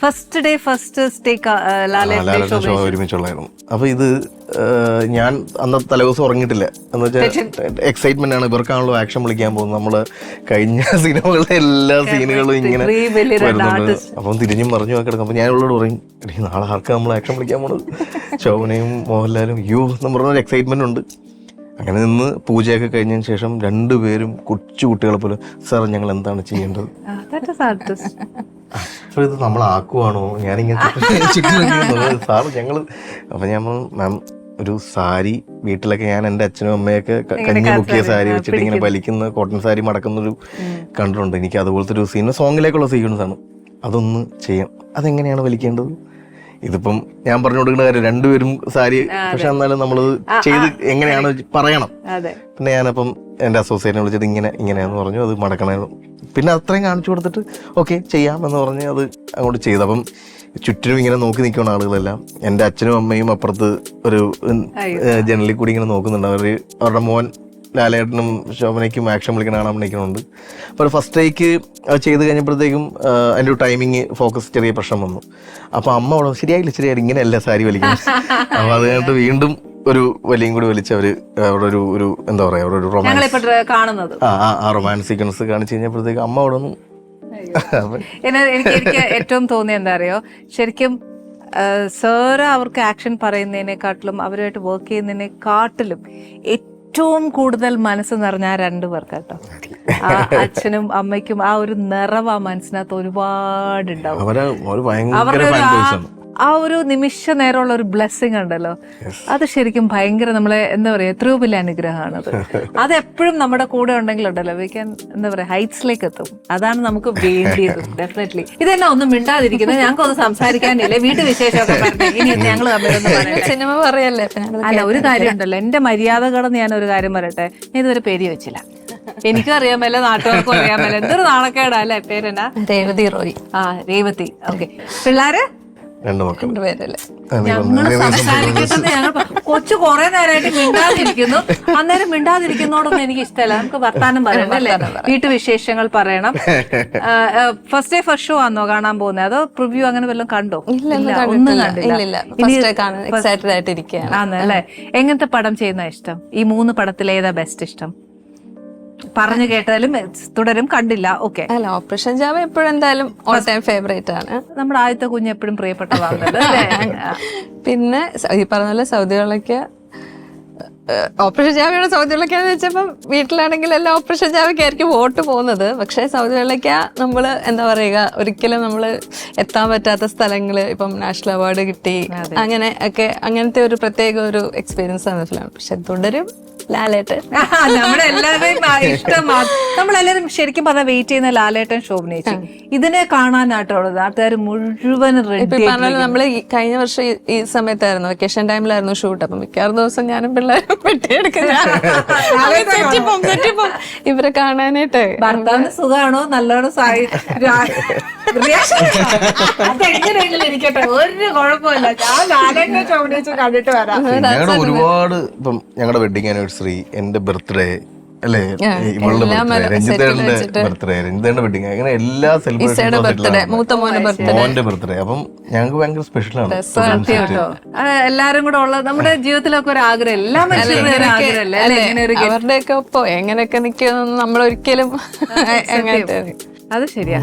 First day first സ്റ്റേക്ക് show ഒരുമിച്ചുള്ളായിരുന്നു. അപ്പൊ ഇത് ഞാൻ അന്നത്തെ തലേദിവസം ഉറങ്ങിയിട്ടില്ല. എന്ന് വെച്ചാൽ എക്സൈറ്റ്മെന്റ് ആണ്, ഇവർക്കാണല്ലോ ആക്ഷൻ വിളിക്കാൻ പോകുന്നത്. നമ്മള് കഴിഞ്ഞ സിനിമകളുടെ എല്ലാ സീനുകളും ഇങ്ങനെ വരുന്നുണ്ട്. അപ്പം തിരിഞ്ഞും പറഞ്ഞു കിടക്കും. അപ്പൊ ഞാൻ ഉള്ളോട് പറയും, നാളെ ആർക്കാ നമ്മൾ ആക്ഷൻ വിളിക്കാൻ പോണത്? ശോഭനയും മോഹൻലാലും എന്ന് പറഞ്ഞൊരു എക്സൈറ്റ്മെന്റ് ഉണ്ട്. അങ്ങനെ നിന്ന് പൂജയൊക്കെ കഴിഞ്ഞതിന് ശേഷം രണ്ടുപേരും കൊച്ചു കുട്ടികളെ പോലെ, സാർ ഞങ്ങൾ എന്താണ് ചെയ്യേണ്ടത്? അപ്പോൾ ഇത് നമ്മളാക്കുവാണോ? ഞാനിങ്ങനെ സാർ ഞങ്ങൾ അപ്പം ഞാൻ മാം ഒരു സാരി വീട്ടിലൊക്കെ ഞാൻ എൻ്റെ അച്ഛനും അമ്മയൊക്കെ കഞ്ഞി മുക്കിയ സാരി വെച്ചിട്ട് ഇങ്ങനെ വലിക്കുന്ന കോട്ടൺ സാരി മടക്കുന്നൊരു കണ്ടിട്ടുണ്ട്. എനിക്ക് അതുപോലത്തെ ഒരു സീൻ സോങ്ങിലേക്കുള്ള സീക്വൻസ് ആണ്. അതൊന്ന് ചെയ്യാം. അതെങ്ങനെയാണ് വലിക്കേണ്ടത്? ഇതിപ്പം ഞാൻ പറഞ്ഞു കൊടുക്കുന്ന കാര്യം രണ്ടുപേരും സാരി, പക്ഷെ എന്നാലും നമ്മൾ ചെയ്ത് എങ്ങനെയാണ് പറയണം. പിന്നെ ഞാനപ്പം എൻ്റെ അസോസിയേറ്റിനെ വിളിച്ചിട്ട് ഇങ്ങനെയാന്ന് പറഞ്ഞു. അത് മടക്കണമായിരുന്നു. പിന്നെ അത്രയും കാണിച്ചു കൊടുത്തിട്ട് ഓക്കെ ചെയ്യാമെന്ന് പറഞ്ഞ് അത് അങ്ങോട്ട് ചെയ്തു. അപ്പം ചുറ്റിനും ഇങ്ങനെ നോക്കി നിൽക്കുന്ന ആളുകളെല്ലാം, എൻ്റെ അച്ഛനും അമ്മയും അപ്പുറത്ത് ഒരു ജനലിൽ കൂടി ഇങ്ങനെ നോക്കുന്നുണ്ട്. അവരുടെ മോൻ ലാലേട്ടനും ശോഭനയ്ക്കും ആക്ഷൻ വിളിക്കുന്ന കാണാൻ വിളിക്കുന്നുണ്ട്. അപ്പോൾ ഫസ്റ്റ് ടേക്ക് അത് ചെയ്ത് കഴിഞ്ഞപ്പോഴത്തേക്കും അതിൻ്റെ ഒരു ടൈമിങ് ഫോക്കസ് ചെറിയ പ്രശ്നം വന്നു. അപ്പോൾ അമ്മ അവിടെ ശരിയായില്ല ഇങ്ങനെയല്ല സാരി വലിക്കുന്നത്. അപ്പോൾ അത് കഴിഞ്ഞിട്ട് വീണ്ടും ഒരു വലിയും കൂടി വലിച്ചവര് അവിടെ ഒരു എന്താ പറയാ, അവിടെ ഒരു റൊമാൻസ് ആ റൊമാൻസ് സീക്വൻസ് കാണിച്ചു കഴിഞ്ഞപ്പോഴത്തേക്ക് അമ്മ അവിടെ ഒന്നും. എനിക്ക് ഏറ്റവും തോന്നിയ എന്താ അറിയോ, ശരിക്കും സാറ് അവർക്ക് ആക്ഷൻ പറയുന്നതിനെക്കാട്ടിലും അവരുമായിട്ട് വർക്ക് ചെയ്യുന്നതിനെക്കാട്ടിലും ഏറ്റവും കൂടുതൽ മനസ്സ് നിറഞ്ഞ ആ രണ്ടുപേർക്ക് കേട്ടോ. ആ അച്ഛനും അമ്മയ്ക്കും ആ ഒരു നിറവ് ആ മനസ്സിനകത്ത് ഒരുപാടുണ്ടാവും. ആ ഒരു നിമിഷ നേരമുള്ള ഒരു ബ്ലെസ്സിങ് ഉണ്ടല്ലോ, അത് ശരിക്കും ഭയങ്കര നമ്മളെ എന്താ പറയാ, എത്രയോ വലിയ അനുഗ്രഹമാണത്. അതെപ്പോഴും നമ്മുടെ കൂടെ ഉണ്ടെങ്കിലുണ്ടല്ലോ, വി ക്യാൻ എന്താ പറയാ ഹൈറ്റ്സിലേക്ക് എത്തും. അതാണ് നമുക്ക് വേണ്ടിയത്. ഡെഫിനറ്റ്ലി. ഇതെന്നെ ഒന്നും മിണ്ടാതിരിക്കുന്നത്, ഞങ്ങൾക്കൊന്നും സംസാരിക്കാനില്ലേ, വീട്ടുവിശേഷമൊക്കെ പറഞ്ഞു ഇനി ഞങ്ങൾ തമ്മിലൊന്നും പറയാം. സിനിമ പറയല്ലേ. അല്ല, ഒരു കാര്യം ഉണ്ടല്ലോ, എന്റെ മര്യാദ കടന്ന് ഞാൻ ഒരു കാര്യം പറയട്ടെ, ഞാൻ ഇതുവരെ പേര് വെച്ചില്ല. എനിക്കും അറിയാൻ മേല, നാട്ടുകാർക്കും അറിയാൻ മേല. എന്തൊരു നാണക്കേടാ അല്ലേ? പേരെന്നാ? രേവതി റോയ്. രേവതി. ഓക്കെ. പിള്ളേര് രണ്ടുപേരല്ലേ? ഞങ്ങള് സംസാരിക്കുന്നത്, ഞങ്ങൾ കൊച്ചു കുറെ നേരമായിട്ട് മിണ്ടാതിരിക്കുന്നു. അന്നേരം മിണ്ടാതിരിക്കുന്നോടൊന്നും എനിക്ക് ഇഷ്ടമല്ല. നമുക്ക് വർത്താനം പറയണം അല്ലേ, വീട്ടുവിശേഷങ്ങൾ പറയണം. ഫസ്റ്റ് ഡേ ഫസ്റ്റ് ഷോ ആണോ കാണാൻ പോകുന്നത്, അതോ പ്രിവ്യൂ അങ്ങനെ വല്ലതും കണ്ടോ? ഒന്നും കണ്ടില്ല. ആണല്ലേ? എങ്ങനത്തെ പടം ചെയ്യുന്ന ഇഷ്ടം? ഈ 3 പടത്തിൽ ഏതാ ബെസ്റ്റ് ഇഷ്ടം? പറഞ്ഞു കേട്ടാലും തുടരും കണ്ടില്ല. ഓക്കെ. അല്ല, ഓപ്പറേഷൻ ജാവ എപ്പോഴും എന്തായാലും ഓൾ ടൈം ഫേവറേറ്റ് ആണ്. നമ്മുടെ ആദ്യത്തെ കുഞ്ഞ് എപ്പോഴും പ്രിയപ്പെട്ടതാണല്ലോ. പിന്നെ ഈ പറഞ്ഞ പോലെ സൗദികളൊക്കെ ഓപ്പറേഷൻ ജാവയുടെ സൗദി വെള്ളക്കാന്ന് വെച്ചപ്പം വീട്ടിലാണെങ്കിൽ എല്ലാം ഓപ്പറേഷൻ ജാവയ്ക്കായിരിക്കും വോട്ട് പോകുന്നത്. പക്ഷെ സൗദി വെള്ളക്ക നമ്മള് എന്താ പറയുക, ഒരിക്കലും നമ്മള് എത്താൻ പറ്റാത്ത സ്ഥലങ്ങള്, ഇപ്പം നാഷണൽ അവാർഡ് കിട്ടി, അങ്ങനെ ഒക്കെ, അങ്ങനത്തെ ഒരു പ്രത്യേക ഒരു എക്സ്പീരിയൻസ് ആണ് ഫിലിം. പക്ഷെ തുടരും ലാലേട്ടൻ. നമ്മളെല്ലാരും ശരിക്കും പറഞ്ഞാൽ വെയിറ്റ് ചെയ്യുന്ന ലാലേട്ടൻ ശോഭനേച്ചി ഇതിനെ കാണാനായിട്ടുള്ളത്. നാട്ടുകാർ മുഴുവൻ നമ്മള് കഴിഞ്ഞ വർഷം ഈ സമയത്തായിരുന്നു, വെക്കേഷൻ ടൈമിലായിരുന്നു ഷൂട്ട്. അപ്പൊ മിക്കവാറും ദിവസം ഞാനും പിള്ളേരും ഇവരെ കാണാനായിട്ട്. ഭർത്താവിന് സുഖമാണോ, നല്ലോണം ഇരിക്കട്ടെ, ഒരു കുഴപ്പമില്ല. ഞാൻ ലാലേട്ടൻ ശോഭനേച്ചി കണ്ടിട്ട് വരാം. ഒരുപാട് ഇപ്പം ഞങ്ങളുടെ വെഡിങ് ആനിവേഴ്സറി, എന്റെ ബർത്ത്ഡേ അല്ലേ, ഇവളുടെ ബർത്ത്ഡേ, രഞ്ജിതയുടെ ബർത്ത്ഡേ, രഞ്ജിതയുടെ വെഡിങ്, അങ്ങനെ എല്ലാ സെലിബ്രേഷനും മോന്റെ ബർത്ത്ഡേ. അപ്പം ഞങ്ങൾക്ക് ഭയങ്കര സ്പെഷ്യലാണ്. എല്ലാരും കൂടെ ഉള്ള നമ്മുടെ ജീവിതത്തിലൊക്കെ ഒരു ആഗ്രഹം, എല്ലാ മനുഷ്യരുടെ ആഗ്രഹമല്ലേ അവരുടെയൊക്കെ ഒപ്പം എങ്ങനെയൊക്കെ നിൽക്കുമെന്ന് നമ്മളൊരിക്കലും. അത് ശരിയാ.